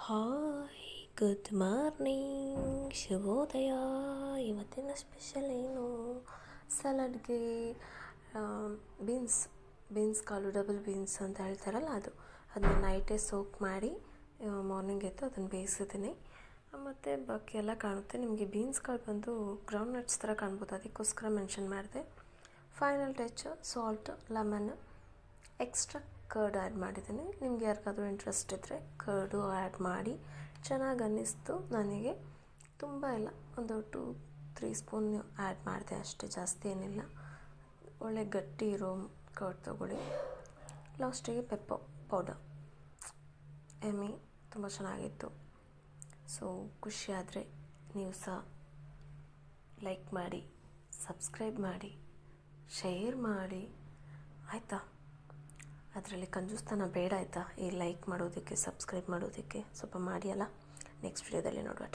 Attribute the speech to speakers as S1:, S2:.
S1: Hi, good morning, ಶುಭೋದಯ. ಇವತ್ತಿನ special ಏನು? ಸಲಾಡ್ಗೆ ಬೀನ್ಸ್ ಕಾಳು, ಡಬಲ್ ಬೀನ್ಸ್ ಅಂತ ಹೇಳ್ತಾರಲ್ಲ ಅದನ್ನ ನೈಟೇ ಸೋಕ್ ಮಾಡಿ ಮಾರ್ನಿಂಗ್ ಎದ್ದು ಅದನ್ನು ಬೇಯಿಸಿದ್ದೀನಿ. ಮತ್ತು ಬಾಕಿ ಎಲ್ಲ ಕಾಣುತ್ತೆ. ನಿಮಗೆ ಬೀನ್ಸ್ ಕಾಳು ಬಂದು ಗ್ರೌಂಡ್ ನಟ್ಸ್ ಥರ ಕಾಣ್ಬೋದು, ಅದಕ್ಕೋಸ್ಕರ ಮೆನ್ಷನ್ ಮಾಡಿದೆ. Final touch salt, lemon, extra curd add ಮಾಡಿದ್ದೀನಿ. ನಿಮ್ಗೆ ಯಾರಿಗಾದ್ರೂ ಇಂಟ್ರೆಸ್ಟ್ ಇದ್ದರೆ ಕರ್ಡು ಆ್ಯಡ್ ಮಾಡಿ. ಚೆನ್ನಾಗಿ ಅನ್ನಿಸ್ತು ನನಗೆ. ತುಂಬ ಇಲ್ಲ, ಒಂದು 2-3 ಸ್ಪೂನ್ ಆ್ಯಡ್ ಮಾಡಿದೆ ಅಷ್ಟೇ, ಜಾಸ್ತಿ ಏನಿಲ್ಲ. ಒಳ್ಳೆ ಗಟ್ಟಿ ಇರೋ ಕರ್ಡ್ ತೊಗೊಳ್ಳಿ. ಲಾಸ್ಟಿಗೆ ಪೆಪ್ಪರ್ ಪೌಡರ್. ಎಮ್ಮಿ ತುಂಬ ಚೆನ್ನಾಗಿತ್ತು. ಸೊ ಖುಷಿಯಾದರೆ ನೀವು ಸಹ ಲೈಕ್ ಮಾಡಿ, ಸಬ್ಸ್ಕ್ರೈಬ್ ಮಾಡಿ, ಶೇರ್ ಮಾಡಿ, ಆಯಿತಾ? ಅದರಲ್ಲಿ ಕಂಜೂಸ್ತನ ಬೇಡ, ಆಯಿತಾ? ಈ ಲೈಕ್ ಮಾಡೋದಕ್ಕೆ, ಸಬ್ಸ್ಕ್ರೈಬ್ ಮಾಡೋದಕ್ಕೆ ಸ್ವಲ್ಪ ಮಾಡಿ ಅಲ್ಲ. ನೆಕ್ಸ್ಟ್ ವಿಡಿಯೋದಲ್ಲಿ ನೋಡುವ.